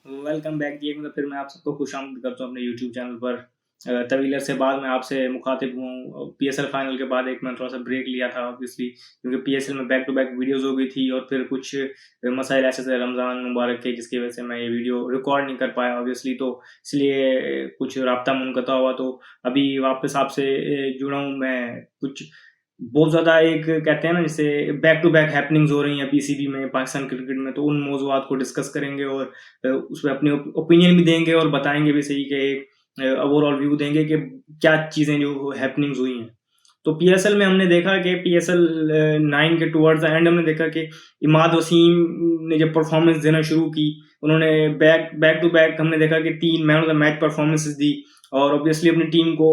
Welcome back जी। एक मतलब फिर मैं आप सबको खुशामदीद करता हूँ अपने यूट्यूब चैनल पर। तवील अरसे बाद मैं आपसे मुखातिब हूँ। पीएसएल फाइनल के बाद एक मैं थोड़ा सा ब्रेक लिया था ऑब्वियसली, क्योंकि पीएसएल में बैक टू बैक वीडियोस हो गई थी और फिर कुछ मसाइल ऐसे थे रमज़ान मुबारक के, जिसकी वजह से मैं ये वीडियो रिकॉर्ड नहीं कर पाया ऑब्वियसली। तो इसलिए कुछ राब्ता मुनक़ता हुआ। तो अभी वापस आपसे जुड़ा हूँ मैं। कुछ बहुत ज़्यादा एक कहते हैं ना, जैसे बैक टू बैक हैपनिंग्स हो रही हैं पीसीबी में, पाकिस्तान क्रिकेट में, तो उन मौज़ूआत को डिस्कस करेंगे और उसमें अपनी ओपिनियन भी देंगे और बताएंगे भी सही कि एक ओवरऑल व्यू देंगे कि क्या चीज़ें जो हैपनिंग्स हुई हैं। तो पीएसएल में हमने देखा कि पीएसएल 9 के टुवर्ड्स द एंड हमने देखा कि इमाद वसीम ने जब परफॉर्मेंस देना शुरू की, उन्होंने बैक टू बैक हमने देखा कि 3 man of the match performances दी और ऑब्वियसली अपनी टीम को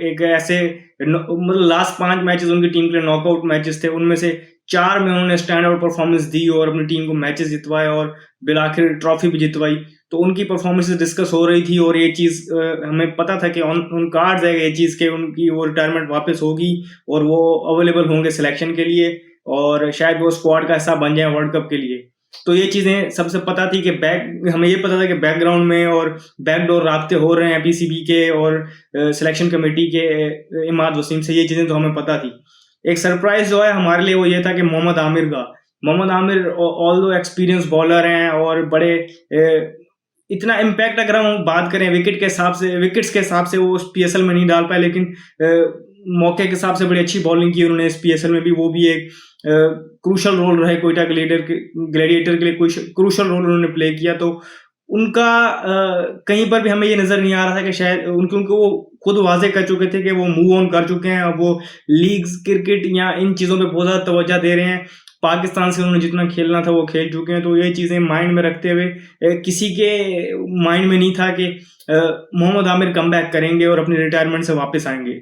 एक ऐसे मतलब लास्ट 5 मैचेस उनकी टीम के लिए नॉकआउट मैचेस थे, उनमें से 4 में उन्होंने स्टैंड आउट परफॉर्मेंस दी और अपनी टीम को मैचेस जितवाए और बिलाखिर ट्रॉफी भी जितवाई। तो उनकी परफॉर्मेंसेस डिस्कस हो रही थी और ये चीज़ हमें पता था कि ऑन कार्ड्स है ये चीज़ के उनकी वो रिटायरमेंट वापस होगी और वो अवेलेबल होंगे सिलेक्शन के लिए और शायद वो स्क्वाड का हिस्सा बन जाए वर्ल्ड कप के लिए। तो ये चीज़ें सबसे पता थी कि हमें ये पता था कि बैकग्राउंड में और बैकडोर राब्ते हो रहे हैं पीसीबी के और सिलेक्शन कमेटी के इमाद वसीम से, ये चीज़ें तो हमें पता थी। एक सरप्राइज जो है हमारे लिए वो ये था कि मोहम्मद आमिर ऑल दो एक्सपीरियंस बॉलर हैं और बड़े इतना इम्पैक्ट अगर हम बात करें विकेट्स के हिसाब से वो पीएसएल में नहीं डाल पाए, लेकिन मौके के हिसाब से बड़ी अच्छी बॉलिंग की उन्होंने इस पीएसएल में भी। वो भी एक क्रूशल रोल रहे कोयटा ग्लेडिएटर के लिए क्रूशल रोल उन्होंने प्ले किया। तो उनका कहीं पर भी हमें ये नज़र नहीं आ रहा था कि शायद क्योंकि वो खुद वाजे कर चुके थे कि वो मूव ऑन कर चुके हैं, अब वो लीग्स क्रिकेट या इन चीज़ों पे बहुत ज़्यादा तवज्जो दे रहे हैं। पाकिस्तान से उन्होंने जितना खेलना था वो खेल चुके हैं। तो ये चीज़ें माइंड में रखते हुए किसी के माइंड में नहीं था कि मोहम्मद आमिर कमबैक करेंगे और अपनी रिटायरमेंट से वापस आएंगे,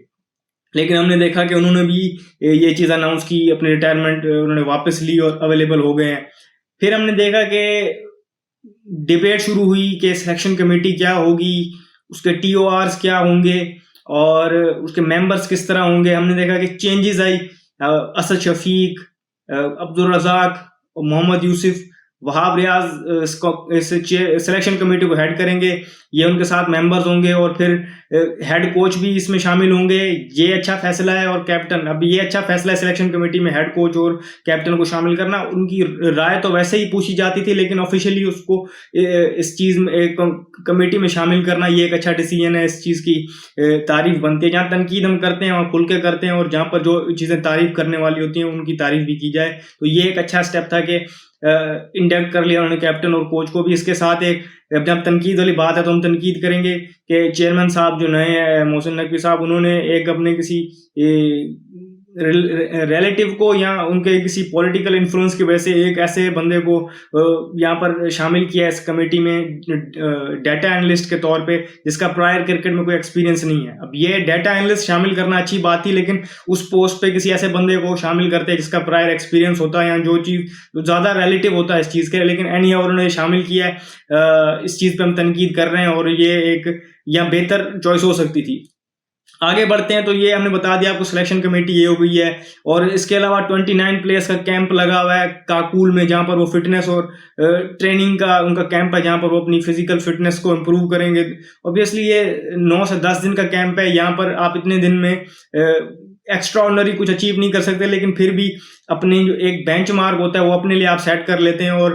लेकिन हमने देखा कि उन्होंने भी ये चीज़ अनाउंस की, अपनी रिटायरमेंट उन्होंने वापस ली और अवेलेबल हो गए हैं। फिर हमने देखा कि डिबेट शुरू हुई कि सिलेक्शन कमेटी क्या होगी, उसके टीओआरस क्या होंगे और उसके मेंबर्स किस तरह होंगे। हमने देखा कि चेंजेस आई, असद शफीक, अब्दुल रज़ाक, मोहम्मद यूसुफ, वहाब रियाज सिलेक्शन कमेटी को हेड करेंगे, ये उनके साथ मेंबर्स होंगे और फिर हेड कोच भी इसमें शामिल होंगे। ये अच्छा फैसला है। और कैप्टन, अब ये अच्छा फैसला है सिलेक्शन कमेटी में हेड कोच और कैप्टन को शामिल करना। उनकी राय तो वैसे ही पूछी जाती थी, लेकिन ऑफिशियली उसको इस चीज़ में कमेटी में शामिल करना ये एक अच्छा डिसीजन है। इस चीज़ की तारीफ बनती है। जहाँ तनकीद हम करते हैं वहाँ खुल के करते हैं और जहाँ पर जो चीज़ें तारीफ करने वाली होती हैं उनकी तारीफ भी की जाए। तो ये एक अच्छा स्टेप था कि इंडक्ट कर लिया उन्होंने कैप्टन और कोच को भी। इसके साथ एक जब तनकीद वाली बात है तो हम तनकीद करेंगे कि चेयरमैन साहब जो नए हैं मोहसिन नकवी साहब, उन्होंने एक अपने किसी रिलेटिव को या उनके किसी पॉलिटिकल इन्फ्लुएंस की वजह से एक ऐसे बंदे को यहाँ पर शामिल किया है इस कमेटी में डाटा एनालिस्ट के तौर पे, जिसका प्रायर क्रिकेट में कोई एक्सपीरियंस नहीं है। अब ये डाटा एनालिस्ट शामिल करना अच्छी बात थी, लेकिन उस पोस्ट पे किसी ऐसे बंदे को शामिल करते हैं जिसका प्रायर एक्सपीरियंस होता है या जो चीज़ ज़्यादा रिलेटिव होता है इस चीज़ के, लेकिन एनी उन्होंने शामिल किया है। इस चीज़ पे हम तनकीद कर रहे हैं और ये एक या बेहतर चॉइस हो सकती थी। आगे बढ़ते हैं तो ये हमने बता दिया आपको, सिलेक्शन कमेटी ये हो गई है। और इसके अलावा 29 प्लेयर्स का कैंप लगा हुआ है काकुल में, जहाँ पर वो फिटनेस और ट्रेनिंग का उनका कैंप है, जहाँ पर वो अपनी फिजिकल फिटनेस को इम्प्रूव करेंगे। ऑब्वियसली ये 9 से 10 दिन का कैंप है। यहाँ पर आप इतने दिन में एक्स्ट्रा ऑर्डिनरी कुछ अचीव नहीं कर सकते, लेकिन फिर भी अपने जो एक बेंच मार्क होता है वो अपने लिए आप सेट कर लेते हैं। और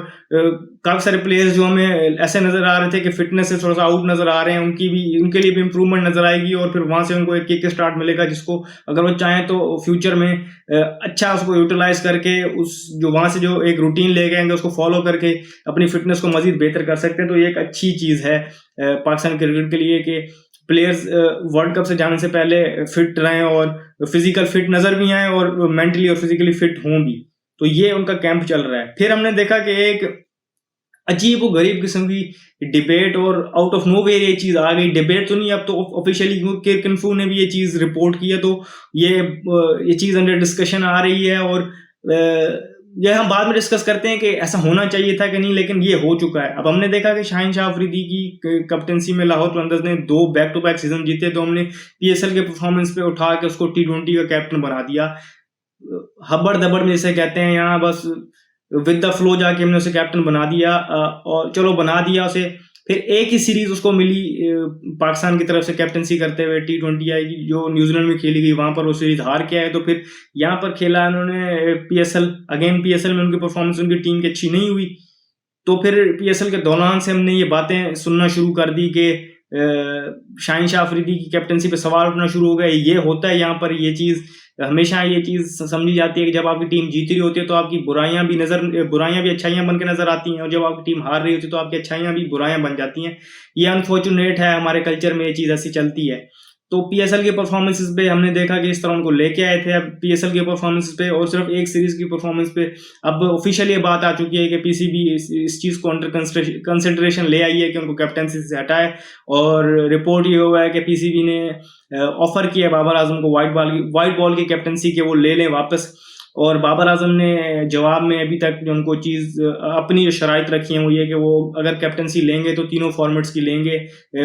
काफ़ी सारे प्लेयर्स जो हमें ऐसे नज़र आ रहे थे कि फिटनेस से थोड़ा सा आउट नज़र आ रहे हैं, उनके लिए भी इम्प्रूवमेंट नज़र आएगी और फिर वहाँ से उनको एक किक स्टार्ट मिलेगा, जिसको अगर वो चाहें तो फ्यूचर में अच्छा उसको यूटिलाइज करके उस जो वहाँ से जो एक रूटीन ले गए उसको फॉलो करके अपनी फिटनेस को मजीद बेहतर कर सकते हैं। तो ये एक अच्छी चीज़ है पाकिस्तान क्रिकेट के लिए कि प्लेयर्स वर्ल्ड कप से जाने से पहले फिट रहें और फिजिकल फिट नज़र भी आए और मेंटली और फिजिकली फिट हों भी। तो ये उनका कैंप चल रहा है। फिर हमने देखा कि एक अजीब व गरीब किस्म की डिबेट और आउट ऑफ नोवेयर ये चीज़ आ गई। डिबेट तो नहीं, अब तो ऑफिशियली किर्कइन्फो ने भी ये चीज़ रिपोर्ट की है, तो ये चीज़ अंडर डिस्कशन आ रही है। और ये हम बाद में डिस्कस करते हैं कि ऐसा होना चाहिए था कि नहीं, लेकिन ये हो चुका है। अब हमने देखा कि शाहीन शाह अफरीदी की कैप्टनसी में लाहौर कलंदर्स ने 2 बैक टू बैक सीजन जीते, तो हमने पीएसएल के परफॉर्मेंस पे उठा के उसको T20 का कैप्टन बना दिया। हब्बड़ दब्बड़ में जैसे कहते हैं यहाँ, बस विद द फ्लो जाके हमने उसे कैप्टन बना दिया। और चलो बना दिया उसे, फिर एक ही सीरीज उसको मिली पाकिस्तान की तरफ से कैप्टनसी करते हुए, T20 आई जो न्यूजीलैंड में खेली गई, वहां पर वो सीरीज हार के आए। तो फिर यहाँ पर खेला उन्होंने PSL में उनकी परफॉर्मेंस उनकी टीम की अच्छी नहीं हुई। तो फिर PSL के दौरान से हमने ये बातें सुनना शुरू कर दी कि शाहीन शाह अफरीदी की कैप्टनसी पे सवाल उठना शुरू हो गए। ये होता है यहाँ पर, ये चीज़ हमेशा ये चीज़ समझी जाती है कि जब आपकी टीम जीत रही होती है तो आपकी बुराइयां भी अच्छाइयां बन के नजर आती हैं, और जब आपकी टीम हार रही होती है तो आपकी अच्छाइयां भी बुराइयां बन जाती हैं। ये अनफॉर्चुनेट है, हमारे कल्चर में ये चीज़ ऐसी चलती है। तो PSL के परफॉर्मेंसेस पे हमने देखा कि इस तरह उनको लेके आए थे। अब PSL के परफॉर्मेंसेस पे और सिर्फ एक सीरीज की परफॉर्मेंस पे अब ऑफिशियल ये बात आ चुकी है कि PCB इस चीज़ को अंडर कंसिडरेशन ले आई है कि उनको कैप्टनसी से हटाए। और रिपोर्ट ये हुआ है कि PCB ने ऑफर किया बाबर आजम को वाइट बॉल की कैप्टनसी के वो ले लें वापस। और बाबर आजम ने जवाब में अभी तक जो उनको चीज़ अपनी जो शराइत रखी है वो ये कि वो अगर कैप्टनसी लेंगे तो तीनों फॉर्मेट्स की लेंगे,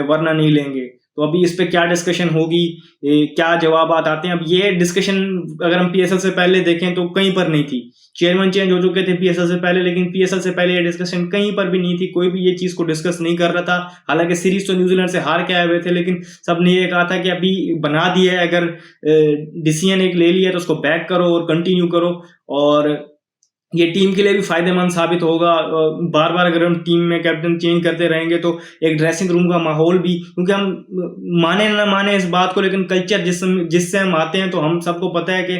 वरना नहीं लेंगे। तो अभी इस पे क्या डिस्कशन होगी, क्या जवाब आते हैं। अब ये डिस्कशन अगर हम PSL से पहले देखें तो कहीं पर नहीं थी। चेयरमैन चेंज हो चुके थे PSL से पहले, लेकिन PSL से पहले ये डिस्कशन कहीं पर भी नहीं थी। कोई भी ये चीज़ को डिस्कस नहीं कर रहा था। हालांकि सीरीज तो न्यूजीलैंड से हार के आए हुए थे, लेकिन सबने ये कहा था कि अभी बना दिया है, अगर डिसीजन एक ले लिया तो उसको बैक करो और कंटिन्यू करो। और ये टीम के लिए भी फायदेमंद साबित होगा। बार बार अगर हम टीम में कैप्टन चेंज करते रहेंगे तो एक ड्रेसिंग रूम का माहौल भी, क्योंकि हम माने ना माने इस बात को, लेकिन कल्चर जिससे हम आते हैं तो हम सबको पता है कि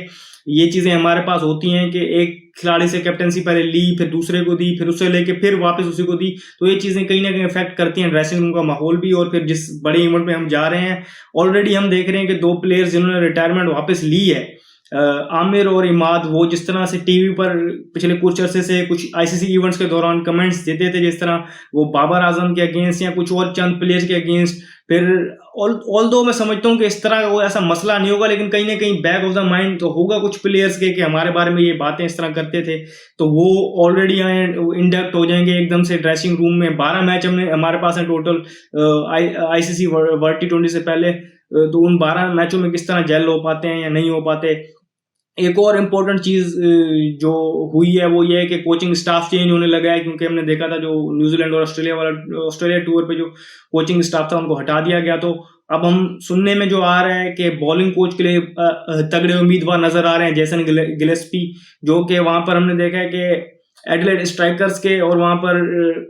ये चीज़ें हमारे पास होती हैं कि एक खिलाड़ी से कैप्टनसी पहले ली, फिर दूसरे को दी, फिर उससे लेके फिर वापस उसी को दी। तो ये चीज़ें कहीं ना कहीं इफेक्ट करती हैं ड्रेसिंग रूम का माहौल भी। और फिर जिस बड़े इवेंट में हम जा रहे हैं, ऑलरेडी हम देख रहे हैं कि 2 प्लेयर्स जिन्होंने रिटायरमेंट वापस ली है, आमिर और इमाद, वो जिस तरह से टीवी पर पिछले कुछ अरसे से कुछ ICC इवेंट्स के दौरान कमेंट्स देते थे, जिस तरह वो बाबर आजम के अगेंस्ट या कुछ और चंद प्लेयर्स के अगेंस्ट, फिर ऑल्दो मैं समझता हूँ कि इस तरह वो ऐसा मसला नहीं होगा, लेकिन कहीं ना कहीं बैक ऑफ द माइंड तो होगा कुछ प्लेयर्स के कि हमारे बारे में ये बातें इस तरह करते थे। तो वो ऑलरेडी इंडक्ट हो जाएंगे एकदम से ड्रेसिंग रूम में। 12 मैच हमारे पास है टोटल ICC वर्ल्ड T20 से पहले। तो उन 12 मैचों में किस तरह जेल हो पाते हैं या नहीं हो पाते। एक और इम्पोर्टेंट चीज़ जो हुई है वो ये है कि कोचिंग स्टाफ चेंज होने लगा है, क्योंकि हमने देखा था जो न्यूजीलैंड और ऑस्ट्रेलिया टूर पे जो कोचिंग स्टाफ था उनको हटा दिया गया। तो अब हम सुनने में जो आ रहा है कि बॉलिंग कोच के लिए तगड़े उम्मीदवार नजर आ रहे हैं, जैसन गिलेस्पी, जो कि वहां पर हमने देखा है कि एडिलेड स्ट्राइकर्स के और वहां पर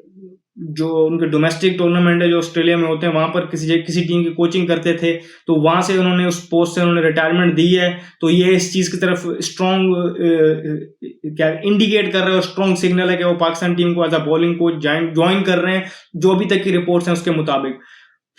जो उनके डोमेस्टिक टूर्नामेंट है जो ऑस्ट्रेलिया में होते हैं वहां पर किसी टीम की कोचिंग करते थे, तो वहां से उन्होंने उस पोस्ट से उन्होंने रिटायरमेंट दी है। तो ये इस चीज की तरफ स्ट्रॉन्ग क्या इंडिकेट कर रहे हो, स्ट्रॉन्ग सिग्नल है कि वो पाकिस्तान टीम को as a bowling coach join कर रहे हैं, जो अभी तक की रिपोर्ट्स हैं उसके मुताबिक।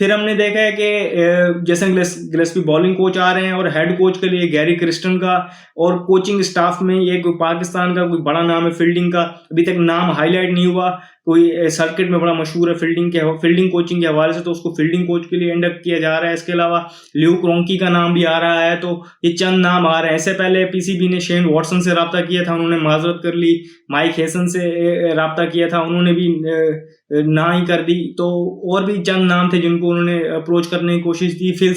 फिर हमने देखा है कि जेसन गिलेस्पी बॉलिंग कोच आ रहे हैं, और हेड कोच के लिए गैरी क्रिस्टन का, और कोचिंग स्टाफ में ये कोई पाकिस्तान का कोई बड़ा नाम है फील्डिंग का, अभी तक नाम हाईलाइट नहीं हुआ। कोई सर्किट में बड़ा मशहूर है फील्डिंग कोचिंग के हवाले से, तो उसको फील्डिंग कोच के लिए इंडक्ट किया जा रहा है। इसके अलावा ल्यूक रोंकी का नाम भी आ रहा है। तो ये चंद नाम आ रहे हैं। इससे पहले PCB ने शेन वॉटसन से रब्ता किया था, उन्होंने माजरत कर ली। माइक हेसन से रब्ता किया था, उन्होंने भी ना ही कर दी। तो और भी चंद नाम थे जिनको उन्होंने अप्रोच करने की कोशिश की। फिल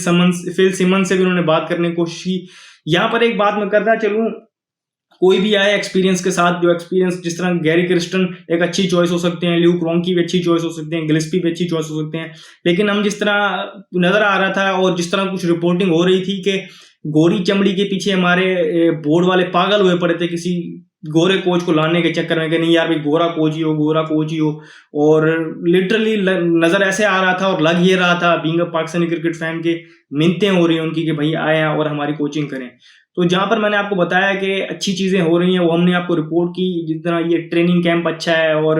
सिमंस से भी उन्होंने बात करने की कोशिश की। यहाँ पर एक बात मैं करना चलूँ, कोई भी आए एक्सपीरियंस के साथ, जो एक्सपीरियंस जिस तरह गैरी क्रिस्टन एक अच्छी चॉइस हो सकते हैं, ल्यूक रोंकी भी अच्छी चॉइस हो सकते हैं, गिलेस्पी भी अच्छी चॉइस हो सकते हैं, लेकिन हम जिस तरह नजर आ रहा था और जिस तरह कुछ रिपोर्टिंग हो रही थी कि गोरी चमड़ी के पीछे हमारे बोर्ड वाले पागल हुए पड़े थे किसी गोरे कोच को लाने के चक्कर में कि नहीं यार भाई गोरा कोच ही हो। और लिटरली नजर ऐसे आ रहा था और लग ये रहा था, being a Pakistani cricket fan के मिन्नतें हो रही हैं उनकी कि भाई आए और हमारी कोचिंग करें। तो जहां पर मैंने आपको बताया कि अच्छी चीजें हो रही हैं वो हमने आपको रिपोर्ट की, जितना ये ट्रेनिंग कैंप अच्छा है और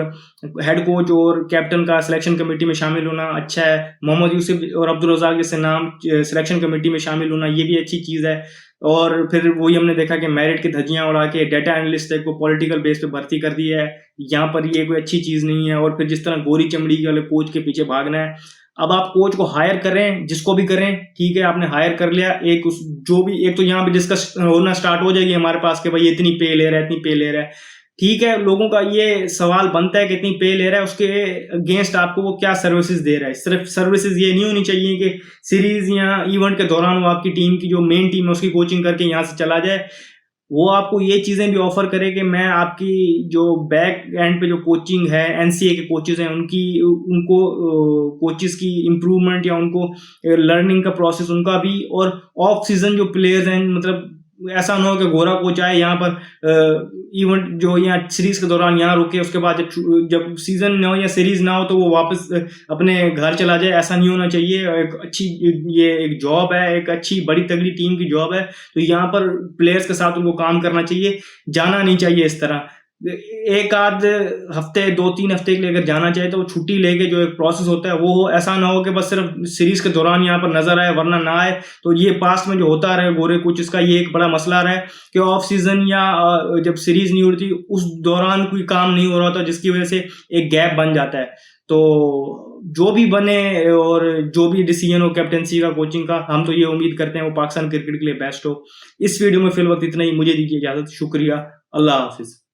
हेड कोच और कैप्टन का सिलेक्शन कमेटी में शामिल होना अच्छा है, मोहम्मद यूसुफ और अब्दुल रज़ाक जैसे नाम सिलेक्शन कमेटी में शामिल होना ये भी अच्छी चीज़ है। और फिर वही हमने देखा कि मेरिट की धज्जियां उड़ा के डेटा एनालिस्ट को पॉलिटिकल बेस पे भर्ती कर दिया है, यहाँ पर ये कोई अच्छी चीज़ नहीं है। और फिर जिस तरह गोरी चमड़ी वाले कोच के पीछे भागना है, अब आप कोच को हायर करें, जिसको भी करें ठीक है, आपने हायर कर लिया, एक तो यहाँ भी डिस्कस होना स्टार्ट हो जाएगी हमारे पास कि भाई इतनी पे ले रहा है, ठीक है। लोगों का ये सवाल बनता है कि इतनी पे ले रहा है, उसके अगेंस्ट आपको वो क्या सर्विसेज दे रहा है। सिर्फ सर्विसेज ये नहीं होनी चाहिए कि सीरीज या इवेंट के दौरान वो आपकी टीम की जो मेन टीम है उसकी कोचिंग करके यहाँ से चला जाए। वो आपको ये चीज़ें भी ऑफ़र करे कि मैं आपकी जो बैक एंड पे जो कोचिंग है, एनसीए के कोचेज़ हैं, उनको कोचेज़ की इम्प्रूवमेंट या उनको लर्निंग का प्रोसेस उनका भी, और ऑफ सीज़न जो प्लेयर्स हैं, मतलब ऐसा ना हो कि गोरा कोच आए यहाँ पर इवेंट जो यहाँ सीरीज़ के दौरान यहाँ रुके, उसके बाद जब सीज़न ना हो या सीरीज़ ना हो तो वो वापस अपने घर चला जाए। ऐसा नहीं होना चाहिए। एक अच्छी, ये एक जॉब है, एक अच्छी बड़ी तगड़ी टीम की जॉब है, तो यहाँ पर प्लेयर्स के साथ उनको काम करना चाहिए, जाना नहीं चाहिए इस तरह। एक आध हफ्ते, 2-3 हफ्ते के लिए अगर जाना चाहे तो वो छुट्टी लेके जो एक प्रोसेस होता है वो हो। ऐसा ना हो कि बस सिर्फ सीरीज के दौरान यहाँ पर नजर आए वरना ना आए। तो ये पास्ट में जो होता रहा गोरे कोचेस का, ये एक बड़ा मसला रहा है कि ऑफ सीजन या जब सीरीज नहीं होती उस दौरान कोई काम नहीं हो रहा था, जिसकी वजह से एक गैप बन जाता है। तो जो भी बने और जो भी डिसीजन हो कैप्टेंसी का, कोचिंग का, हम तो ये उम्मीद करते हैं वो पाकिस्तान क्रिकेट के लिए बेस्ट हो। इस वीडियो में फिल वक्त इतना ही। मुझे दीजिए इजाजत। शुक्रिया। अल्लाह हाफिज।